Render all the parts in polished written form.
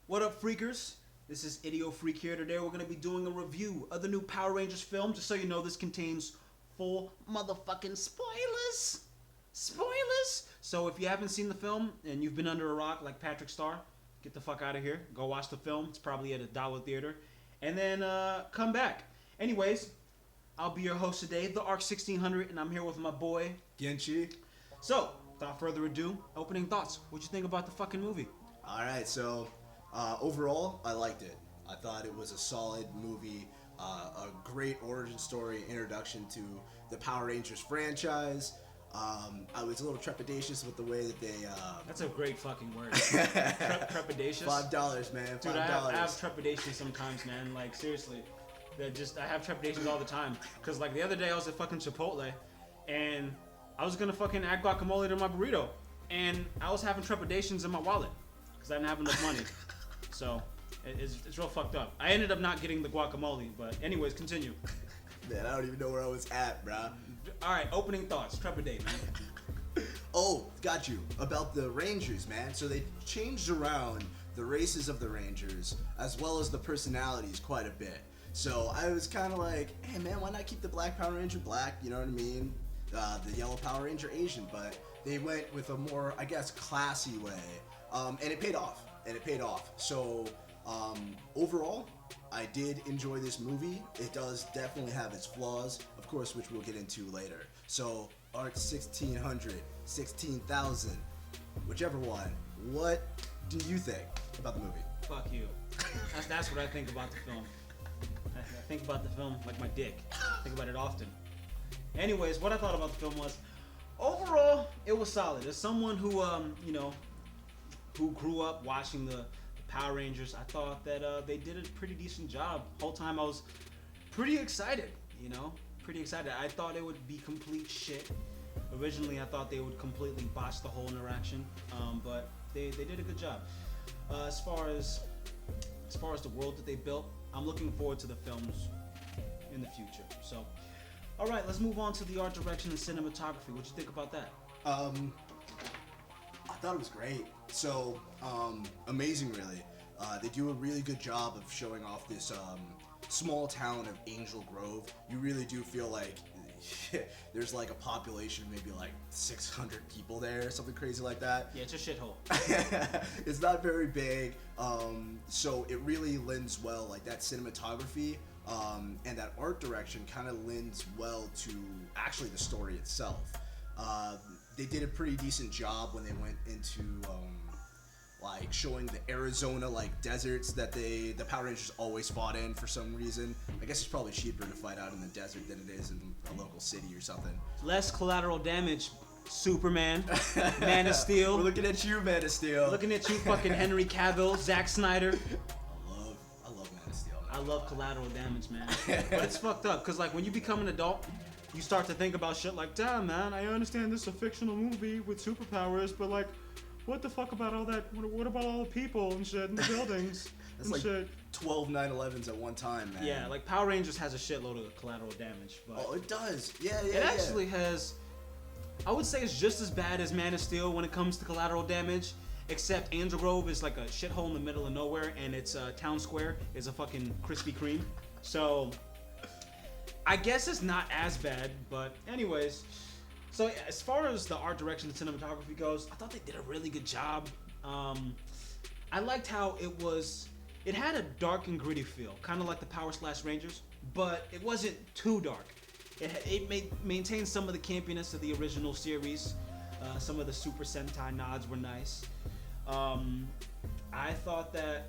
What up, freakers? This is Idio Freak here. Today we're going to be doing a review of the new Power Rangers film. Just so you know, this contains full motherfucking spoilers. Spoilers! So if you haven't seen the film and you've been under a rock like Patrick Starr, get the fuck out of here. Go watch the film. It's probably at a dollar theater. And then come back. Anyways, I'll be your host today, the Arc 1600, and I'm here with my boy, GenChi. So, without further ado, opening thoughts. What'd you think about the fucking movie? Alright, so overall, I liked it. I thought it was a solid movie, a great origin story, introduction to the Power Rangers franchise. I was a little trepidatious with the way that they... That's a great fucking word. Trepidatious? $5, man. $5. Dude, I have trepidation sometimes, man. Like, seriously. I have trepidations all the time. Because, like, the other day I was at fucking Chipotle, and I was gonna fucking add guacamole to my burrito. And I was having trepidations in my wallet. Because I didn't have enough money. So, it's real fucked up. I ended up not getting the guacamole, but anyways, continue. Man, I don't even know where I was at, bruh. Alright, opening thoughts. Trepidate, man. Oh, got you. About the Rangers, man. So they changed around the races of the Rangers, as well as the personalities quite a bit. So I was kind of like, hey man, why not keep the Black Power Ranger black, you know what I mean? The Yellow Power Ranger Asian, but they went with a more, I guess, classy way. And it paid off. So overall, I did enjoy this movie. It does definitely have its flaws, of course, which we'll get into later. So, Arc 1600, 16,000, whichever one, what do you think about the movie? Fuck you. That's what I think about the film. I think about the film like my dick. I think about it often. Anyways, what I thought about the film was, overall, it was solid. As someone who, who grew up watching the Power Rangers, I thought that they did a pretty decent job. Whole time I was pretty excited, pretty excited. I thought it would be complete shit. Originally, I thought they would completely botch the whole interaction, but they did a good job. As far as the world that they built, I'm looking forward to the films in the future. So, all right, let's move on to the art direction and cinematography. What you think about that? I thought it was great. So, amazing, really. They do a really good job of showing off this small town of Angel Grove. You really do feel like there's like a population, maybe like 600 people there, something crazy like that. Yeah, it's a shithole. It's not very big, so it really lends well, like that cinematography and that art direction kind of lends well to actually the story itself. They did a pretty decent job when they went into like showing the Arizona like deserts that the Power Rangers always fought in for some reason. I guess it's probably cheaper to fight out in the desert than it is in a local city or something. Less collateral damage, Superman, Man of Steel. We're looking at you, Man of Steel. Looking at you, fucking Henry Cavill, Zack Snyder. I love Man of Steel. I love collateral damage, man. But it's fucked up, because like when you become an adult, you start to think about shit like, damn man, I understand this is a fictional movie with superpowers, but like, what the fuck about all that? What about all the people and shit in the buildings? That's and like shit? 12 9/11s at one time, man. Yeah, like Power Rangers has a shitload of collateral damage, but oh, it does. Yeah. it actually has. I would say it's just as bad as Man of Steel when it comes to collateral damage, except Angel Grove is like a shithole in the middle of nowhere, and its town square is a fucking Krispy Kreme. So I guess it's not as bad, but anyways. So as far as the art direction and cinematography goes, I thought they did a really good job. I liked how it had a dark and gritty feel, kind of like the Power / Rangers, but it wasn't too dark. It maintained some of the campiness of the original series. Some of the Super Sentai nods were nice. I thought that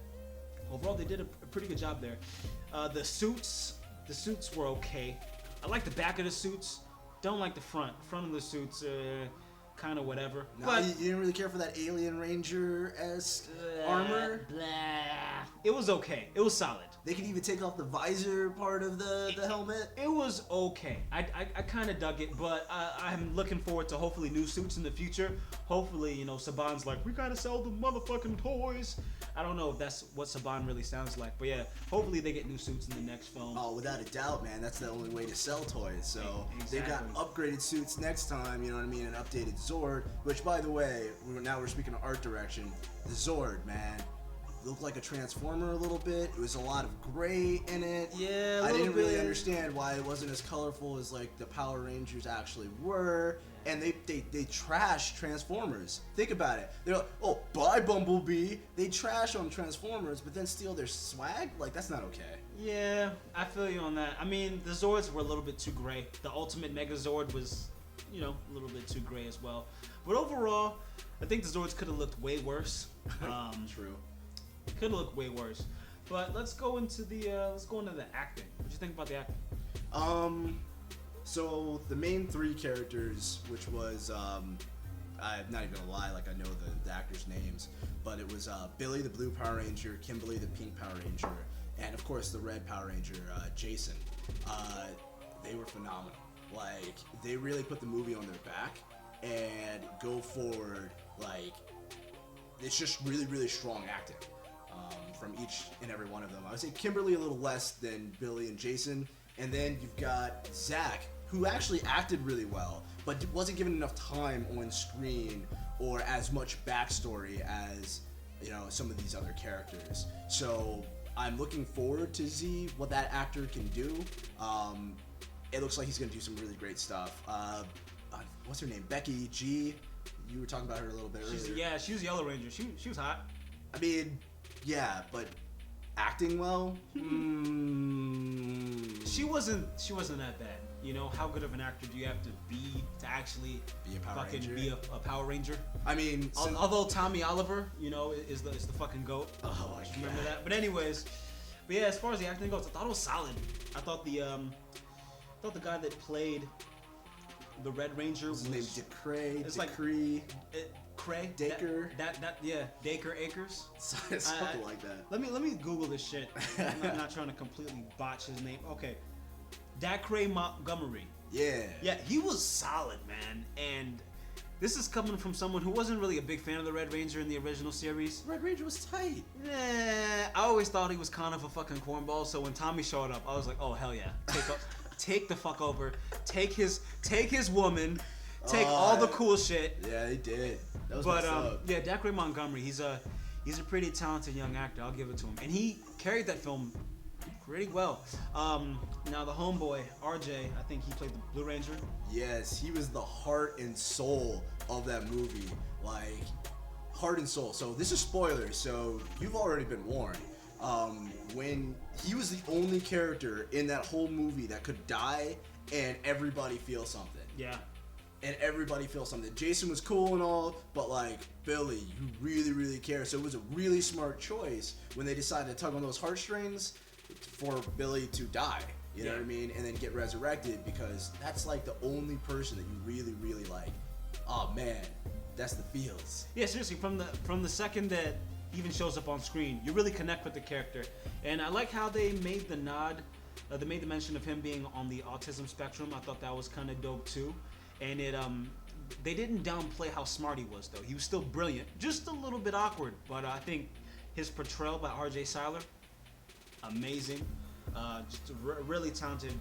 overall they did a pretty good job there. The suits were okay. I like the back of the suits. Don't like the front. Front of the suits, kind of whatever. No, but you didn't really care for that Alien Ranger-esque armor? Blah. It was okay. It was solid. They could even take off the visor part of the helmet. It was okay. I kind of dug it, but I'm looking forward to hopefully new suits in the future. Hopefully, Saban's like, we gotta sell the motherfucking toys. I don't know if that's what Saban really sounds like, but yeah, hopefully they get new suits in the next film. Oh, without a doubt, man. That's the only way to sell toys. So Exactly. They've got upgraded suits next time, you know what I mean? An updated Zord, which, by the way, we're speaking of art direction. The Zord, man. looked like a Transformer a little bit. It was a lot of gray in it. Yeah, I didn't really understand why it wasn't as colorful as like the Power Rangers actually were. And they trash Transformers. Think about it. They're like, oh, bye Bumblebee. They trash on Transformers, but then steal their swag? Like, that's not okay. Yeah, I feel you on that. I mean, the Zords were a little bit too gray. The Ultimate Megazord was, you know, a little bit too gray as well. But overall, I think the Zords could have looked way worse. True. Could have looked way worse. But let's go into the acting. What do you think about the acting? So the main three characters, which was I'm not even gonna lie, like I know the actors' names, but it was Billy the Blue Power Ranger, Kimberly the Pink Power Ranger, and of course the Red Power Ranger, Jason. They were phenomenal. Like, they really put the movie on their back and go forward. Like, it's just really, really strong acting from each and every one of them. I would say Kimberly a little less than Billy and Jason, and then you've got Zach, who actually acted really well, but wasn't given enough time on screen or as much backstory as, you know, some of these other characters. So I'm looking forward to see what that actor can do. It looks like he's going to do some really great stuff. What's her name? Becky G. You were talking about her a little bit earlier. Yeah, she was Yellow Ranger. She was hot. I mean, yeah, but acting well? She wasn't that bad. You know, how good of an actor do you have to be to actually Be a Power Ranger? be a Power Ranger? I mean, Although Tommy Oliver, you know, is the fucking GOAT. Oh, my Remember God. that? But anyways, yeah, as far as the acting goes, I thought it was solid. I thought the guy that played the Red Ranger was his name's Decree. It's like Craig Dacre. Dacre Akers. Something like that. Let me Google this shit. I'm not trying to completely botch his name. Okay, Dacre Montgomery. Yeah. Yeah, he was solid, man. And this is coming from someone who wasn't really a big fan of the Red Ranger in the original series. Red Ranger was tight. I always thought he was kind of a fucking cornball. So when Tommy showed up, I was like, oh hell yeah, take the fuck over, take his woman, take all the cool shit. Yeah, they did. That was messed up. Yeah, Dacre Montgomery, he's a pretty talented young actor. I'll give it to him, and he carried that film pretty well. Now the homeboy RJ, I think he played the Blue Ranger. Yes, he was the heart and soul of that movie. Like, heart and soul. So this is spoilers, so you've already been warned. When he was the only character in that whole movie that could die and everybody feel something. Yeah. And everybody feels something. Jason was cool and all, but like, Billy, you really, really care. So it was a really smart choice when they decided to tug on those heartstrings for Billy to die. You know what I mean? And then get resurrected, because that's like the only person that you really, really like. Oh man, that's the feels. Yeah, seriously, from the second that he even shows up on screen, you really connect with the character. And I like how they made the nod. They made the mention of him being on the autism spectrum. I thought that was kind of dope too. And they didn't downplay how smart he was, though. He was still brilliant, just a little bit awkward. But I think his portrayal by R.J. Cyler, amazing. Just a really talented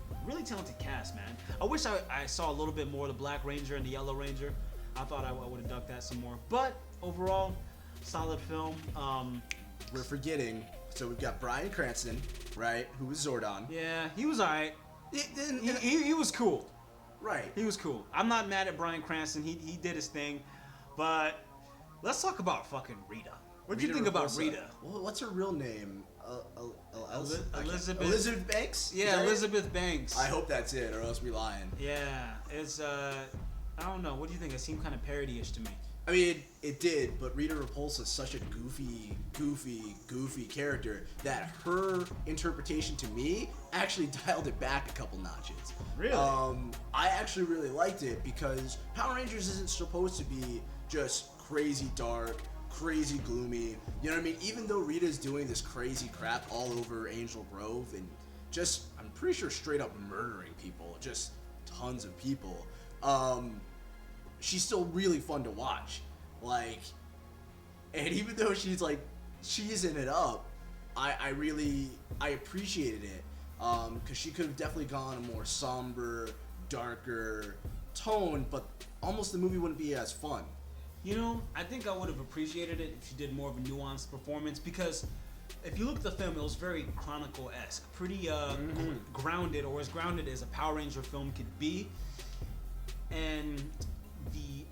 cast, man. I wish I saw a little bit more of the Black Ranger and the Yellow Ranger. I thought I would have dug that some more. But overall, solid film. We're forgetting. So we've got Bryan Cranston, right? Who was Zordon. Yeah, he was alright. He was cool. Right. He was cool. I'm not mad at Bryan Cranston. He did his thing. But let's talk about fucking Rita. What do you think about Rita? Well, what's her real name? Elizabeth Banks? Yeah, Elizabeth Banks. I hope that's it, or else we lying. Yeah, it's I don't know. What do you think? It seemed kind of parody-ish to me. I mean, it did, but Rita Repulsa is such a goofy character that her interpretation to me actually dialed it back a couple notches. Really? I actually really liked it, because Power Rangers isn't supposed to be just crazy dark, crazy gloomy. You know what I mean? Even though Rita's doing this crazy crap all over Angel Grove and just, I'm pretty sure, straight up murdering people, just tons of people. She's still really fun to watch. Like, and even though she's like cheesing it up, I appreciated it. Because she could have definitely gone a more somber, darker tone, but almost the movie wouldn't be as fun. You know, I think I would have appreciated it if she did more of a nuanced performance, because if you look at the film, it was very Chronicle-esque, pretty grounded, or as grounded as a Power Ranger film could be, and the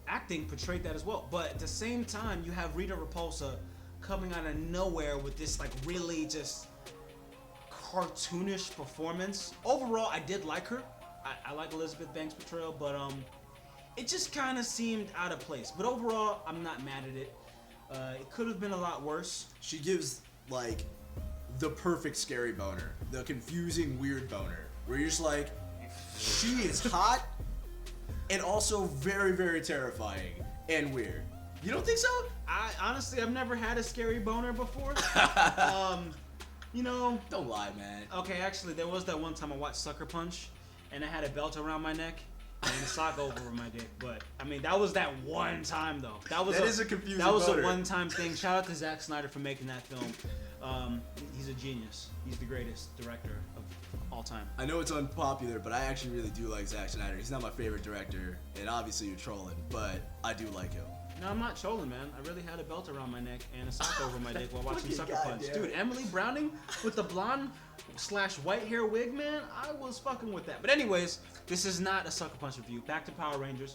acting portrayed that as well. But at the same time, you have Rita Repulsa coming out of nowhere with this like really just cartoonish performance. Overall, I did like her. I like Elizabeth Banks' portrayal, but it just kind of seemed out of place. But overall, I'm not mad at it. It could have been a lot worse. She gives like the perfect scary boner, the confusing weird boner, where you're just like, she is hot and also very, very terrifying and weird. You don't think so? I honestly, I've never had a scary boner before. You know. Don't lie, man. Okay, actually, there was that one time I watched Sucker Punch, and I had a belt around my neck and a sock over my dick. But I mean, that was that one time though. That is a confusing. That was boner. A one-time thing. Shout out to Zack Snyder for making that film. He's a genius. He's the greatest director of all time. I know it's unpopular, but I actually really do like Zack Snyder. He's not my favorite director, and obviously you're trolling, but I do like him. No, I'm not trolling, man. I really had a belt around my neck and a sock over my dick while watching Sucker Punch. Dude, Emily Browning with the blonde/white hair wig, man, I was fucking with that. But anyways, this is not a Sucker Punch review. Back to Power Rangers.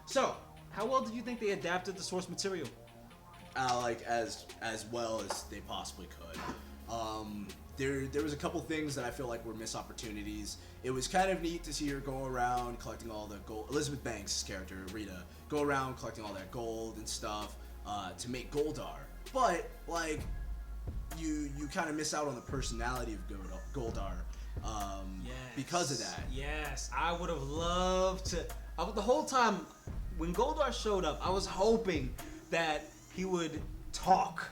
So, how well did you think they adapted the source material? Like as well as they possibly could. There was a couple things that I feel like were missed opportunities. It was kind of neat to see her go around collecting all the gold. Elizabeth Banks' character, Rita, go around collecting all that gold and stuff to make Goldar. But like, you kind of miss out on the personality of Goldar because of that. Yes, I would have loved to. The whole time when Goldar showed up, I was hoping that he would talk.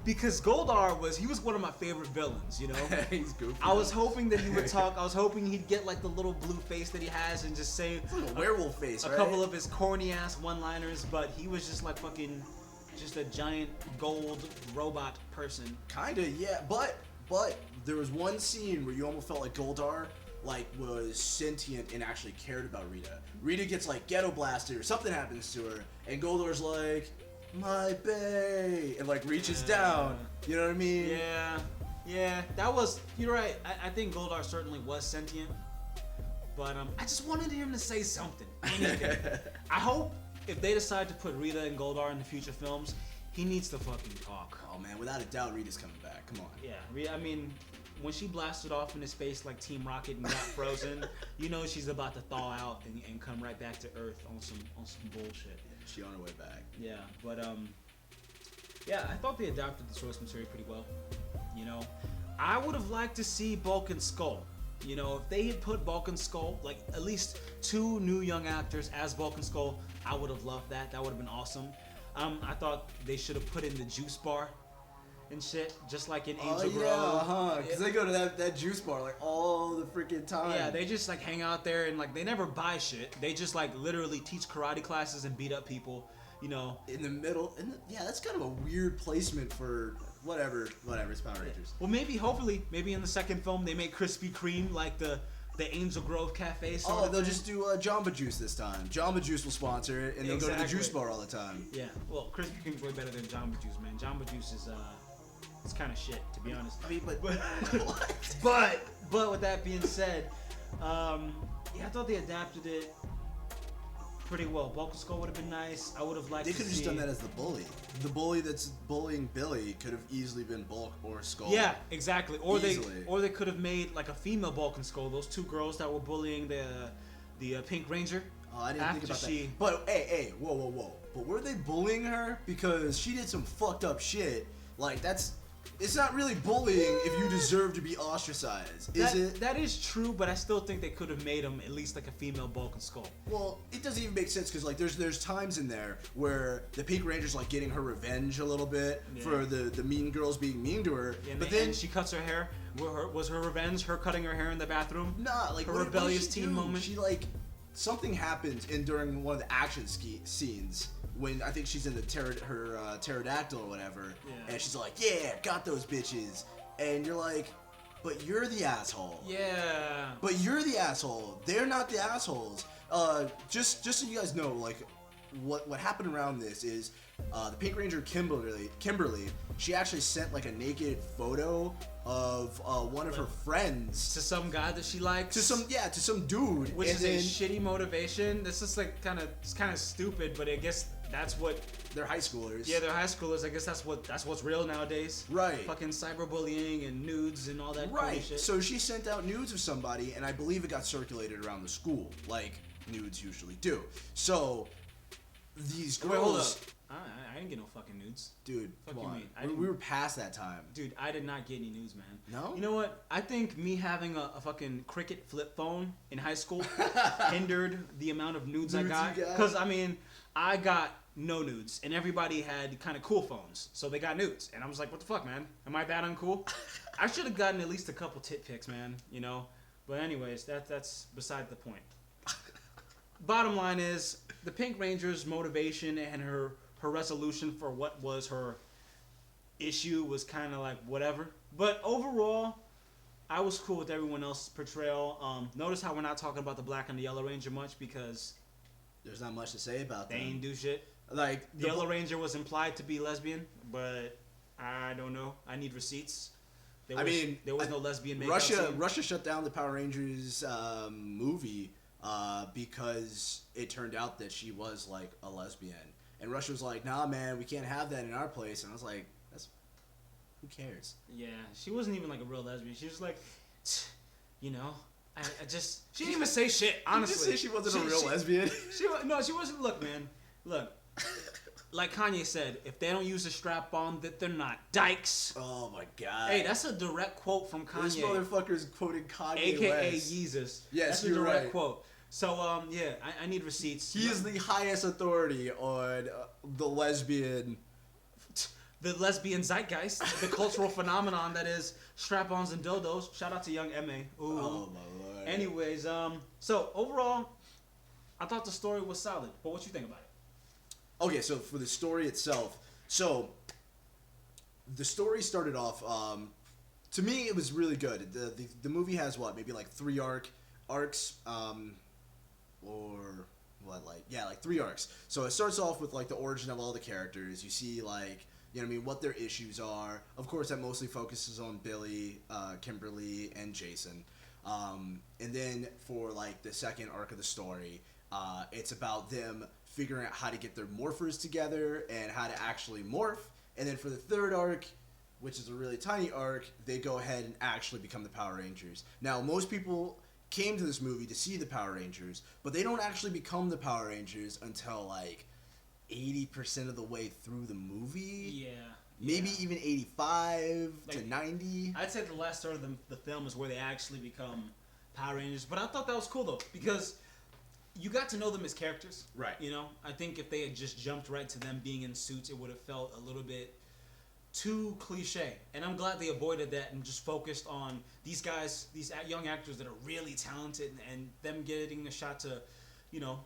Because Goldar was one of my favorite villains, you know? He's goofy. I was hoping that he would talk. I was hoping he'd get like the little blue face that he has and just say a werewolf face, right? A couple of his corny ass one-liners, but he was just like fucking just a giant gold robot person. Kinda, yeah. But there was one scene where you almost felt like Goldar like was sentient and actually cared about Rita. Rita gets like ghetto blasted or something happens to her, and Goldar's like, my bae, and like reaches down. You know what I mean? Yeah. That was. You're right. I think Goldar certainly was sentient, but I just wanted him to say something. Anything. I hope if they decide to put Rita and Goldar in the future films, he needs to fucking talk. Oh man, without a doubt, Rita's coming back. Come on. Yeah. I mean, when she blasted off into space like Team Rocket and got frozen, you know she's about to thaw out and come right back to Earth on some bullshit. She on her way back. Yeah, but I thought they adapted the source material pretty well. You know, I would have liked to see Bulk and Skull. You know, if they had put Bulk and Skull, like at least 2 new young actors as Bulk and Skull, I would have loved that. That would have been awesome. I thought they should have put in the juice bar and shit, just like in Angel Grove. Because they go to that juice bar like all the freaking time. Yeah, they just like hang out there and like they never buy shit. They just like literally teach karate classes and beat up people, you know. In the middle, that's kind of a weird placement for whatever. It's Power Rangers. Well, maybe in the second film they make Krispy Kreme like the Angel Grove Cafe. They'll just do Jamba Juice this time. Jamba Juice will sponsor it, and they'll go to the juice bar all the time. Yeah, well, Krispy Kreme's way better than Jamba Juice, man. Jamba Juice is it's kind of shit, to be honest. I mean, but but with that being said, I thought they adapted it pretty well. Bulk and Skull would have been nice. I would have liked. They could have just done that as the bully. The bully that's bullying Billy could have easily been Bulk or Skull. Yeah, exactly. Or they could have made like a female Bulk and Skull. Those 2 girls that were bullying the Pink Ranger. Oh, I didn't think about that. But hey, whoa. But were they bullying her because she did some fucked up shit? Like it's not really bullying if you deserve to be ostracized, is it? That is true, but I still think they could have made him at least like a female Bulk and Skull. Well, it doesn't even make sense because like there's times in there where the Pink Ranger's like getting her revenge a little bit for the mean girls being mean to her, but then she cuts her hair. Was her revenge her cutting her hair in the bathroom? Nah, like her rebellious teen moment. She like something happens during one of the action scenes. When I think she's in the pterodactyl or whatever, and she's like, yeah, got those bitches. And you're like, but you're the asshole. Yeah. But you're the asshole. They're not the assholes. Just so you guys know, like, what happened around this is the Pink Ranger Kimberly, she actually sent like a naked photo of one of her friends to some guy that she likes. To some dude, which is a shitty motivation. This is like kind of stupid, but I guess that's what they're high schoolers. Yeah, they're high schoolers. I guess that's what's real nowadays. Right. Fucking cyberbullying and nudes and all that. Right. Shit. So she sent out nudes of somebody, and I believe it got circulated around the school, like nudes usually do. So these girls. Wait, hold up. I didn't get no fucking nudes. Dude, fuck come you on. mean? We were past that time. Dude, I did not get any nudes, man. No? You know what? I think me having a fucking Cricket flip phone in high school hindered the amount of nudes I got. Because, I mean, I got no nudes, and everybody had kind of cool phones, so they got nudes. And I was like, what the fuck, man? Am I that uncool? I should have gotten at least a couple tit pics, man, you know? But anyways, that's beside the point. Bottom line is, the Pink Ranger's motivation and her resolution for what was her issue was kind of like whatever. But overall, I was cool with everyone else's portrayal. Notice how we're not talking about the Black and the Yellow Ranger much because there's not much to say about they them. ain't do shit. Like the Yellow Ranger was implied to be lesbian, but I don't know. I need receipts. There was no lesbian makeout scene. Russia shut down the Power Rangers movie because it turned out that she was like a lesbian. And Russia was like, nah, man, we can't have that in our place. And I was like, who cares? Yeah, she wasn't even like a real lesbian. She was like, you know, I just, she didn't even say shit, honestly. Did you just say she wasn't a real lesbian? She wasn't. Look, man, look. Like Kanye said, if they don't use a strap on, that they're not dykes. Oh my god. Hey, that's a direct quote from Kanye. This motherfucker's quoting Kanye AKA West. Yeezus. Yes, that's a you're direct right. quote. So, yeah, I need receipts. He is the highest authority on the lesbian zeitgeist, the cultural phenomenon that is strap-ons and dildos. Shout out to young M.A. Ooh. Oh, my lord. Anyways, so overall, I thought the story was solid. But what you think about it? Okay, so for the story itself, so the story started off, to me, it was really good. The movie has what, maybe like 3 arcs, or what, like 3 arcs. So it starts off with like the origin of all the characters. You see like, you know what I mean, what their issues are. Of course, that mostly focuses on Billy, Kimberly, and Jason. And then for like the second arc of the story, it's about them figuring out how to get their morphers together and how to actually morph. And then for the third arc, which is a really tiny arc, they go ahead and actually become the Power Rangers. Now, most people came to this movie to see the Power Rangers, but they don't actually become the Power Rangers until like 80% of the way through the movie. Yeah. Maybe even 85 to 90. I'd say the last third of the film is where they actually become Power Rangers. But I thought that was cool though, because you got to know them as characters. Right. You know, I think if they had just jumped right to them being in suits, it would have felt a little bit too cliche. And I'm glad they avoided that and just focused on these guys, these young actors that are really talented, and them getting a shot to, you know,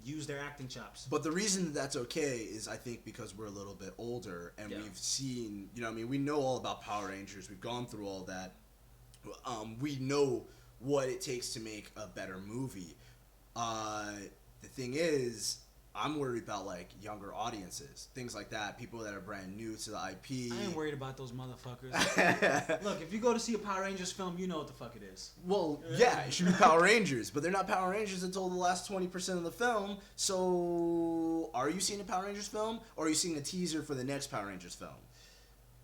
use their acting chops. But the reason that's okay is, I think, because we're a little bit older and we've seen, you know what I mean, we know all about Power Rangers. We've gone through all that. We know what it takes to make a better movie. The thing is, I'm worried about like younger audiences, things like that, people that are brand new to the IP. I ain't worried about those motherfuckers. Look, if you go to see a Power Rangers film, you know what the fuck it is. Well, yeah, it should be Power Rangers, but they're not Power Rangers until the last 20% of the film. So, are you seeing a Power Rangers film, or are you seeing a teaser for the next Power Rangers film?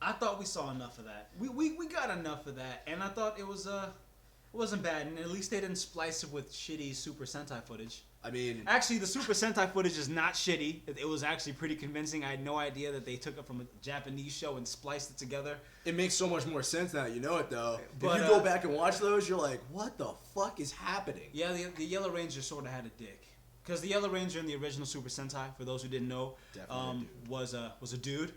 I thought we saw enough of that. We got enough of that, and I thought it wasn't bad, and at least they didn't splice it with shitty Super Sentai footage. I mean, actually, the Super Sentai footage is not shitty. It was actually pretty convincing. I had no idea that they took it from a Japanese show and spliced it together. It makes so much more sense now, you know it though. But, if you go back and watch those, you're like, what the fuck is happening? Yeah, the Yellow Ranger sort of had a dick. Because the Yellow Ranger in the original Super Sentai, for those who didn't know, was a dude.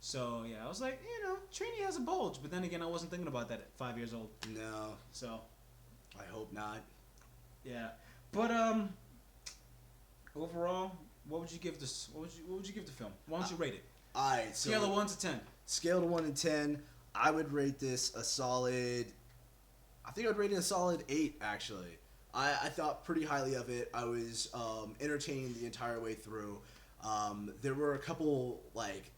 So, yeah, I was like, you know, Trini has a bulge. But then again, I wasn't thinking about that at 5 years old. No. So. I hope not. Yeah. But, overall, what would you give this? What would you give the film? Why don't you rate it? Alright, so scale of 1 to 10. Scale to 1 to 10, I would rate this a solid. I think I'd rate it a solid 8. Actually, I thought pretty highly of it. I was entertained the entire way through. There were a couple like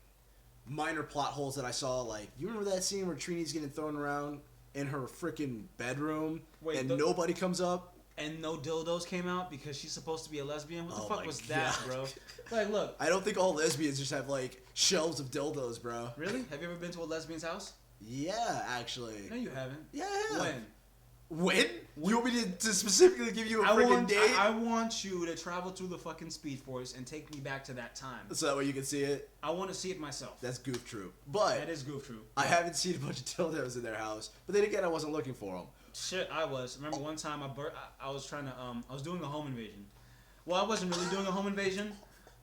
minor plot holes that I saw. Like, you remember that scene where Trini's getting thrown around in her freaking bedroom, and nobody comes up? And no dildos came out because she's supposed to be a lesbian? What the fuck was God. that, bro? Like, look. I don't think all lesbians just have, like, shelves of dildos, bro. Really? Have you ever been to a lesbian's house? Yeah, actually. No, you haven't. Yeah, I have. When? When? You want me to specifically give you a freaking date? I want you to travel through the fucking Speed Force and take me back to that time. So that way you can see it? I want to see it myself. That's goof true. But that is goof true. I haven't seen a bunch of dildos in their house. But then again, I wasn't looking for them. Shit, I was. Remember one time I was trying to I was doing a home invasion. Well, I wasn't really doing a home invasion.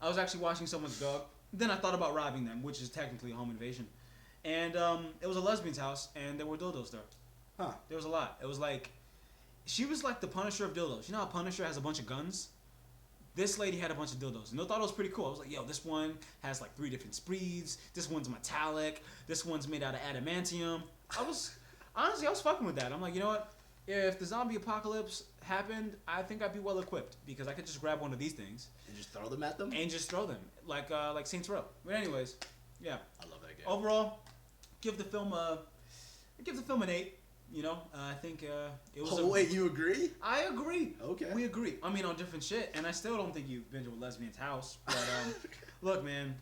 I was actually watching someone's dog. Then I thought about robbing them, which is technically a home invasion. And it was a lesbian's house, and there were dildos there. Huh. There was a lot. It was like, she was like the Punisher of dildos. You know how Punisher has a bunch of guns? This lady had a bunch of dildos, and I thought it was pretty cool. I was like, yo, this one has like 3 different spreads. This one's metallic. This one's made out of adamantium. Honestly, I was fucking with that. I'm like, you know what? If the zombie apocalypse happened, I think I'd be well equipped because I could just grab one of these things and just throw them at them. And just throw them like Saints Row. But anyways, yeah. I love that game. Overall, give the film an 8. You know, I think it was. Oh wait, you agree? I agree. Okay. We agree. I mean, on different shit, and I still don't think you've been to a lesbian's house. But look, man,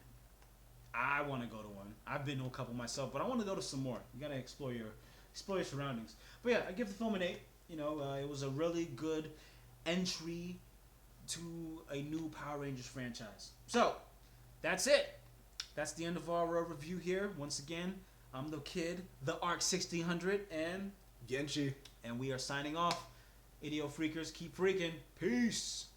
I want to go to one. I've been to a couple myself, but I want to go to some more. You gotta explore your surroundings. But yeah, I give the film an 8. You know, it was a really good entry to a new Power Rangers franchise. So that's it. That's the end of our review here. Once again, I'm the kid, the ARC 1600, and GenChi. And we are signing off. Idio Freakers, keep freaking. Peace.